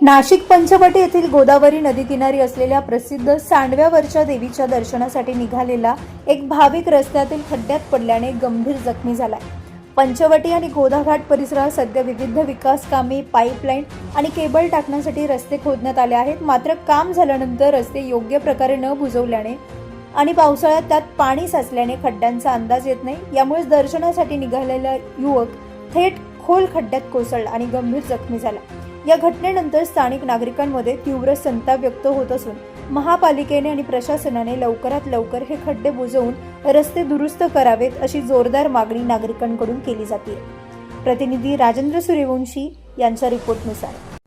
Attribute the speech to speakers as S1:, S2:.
S1: नाशिक पंचवटी येथील गोदावरी नदीकिनारी असलेल्या प्रसिद्ध सांडव्यावरच्या देवीच्या दर्शनासाठी निघालेला एक भाविक रस्त्यातील खड्ड्यात पडल्याने गंभीर जखमी झालाय। पंचवटी आणि गोदाघाट परिसरात सध्या विविध विकास कामे, पाईपलाईन आणि केबल टाकण्यासाठी रस्ते खोदण्यात आले आहेत। मात्र काम झाल्यानंतर रस्ते योग्य प्रकारे न बुजवल्याने आणि पावसाळ्यात त्यात पाणी साचल्याने खड्ड्यांचा अंदाज येत नाही। यामुळे दर्शनासाठी निघालेला युवक थेट खोल खड्ड्यात कोसळला आणि गंभीर जखमी झाला। या घटनेनंतर स्थानिक नागरिकांमध्ये तीव्र संताप व्यक्त होत असून महापालिकेने आणि प्रशासनाने लवकरात लवकर हे खड्डे बुजवून रस्ते दुरुस्त करावेत अशी जोरदार मागणी नागरिकांकडून केली जाते। प्रतिनिधी राजेंद्र सूर्यवंशी यांच्या रिपोर्टनुसार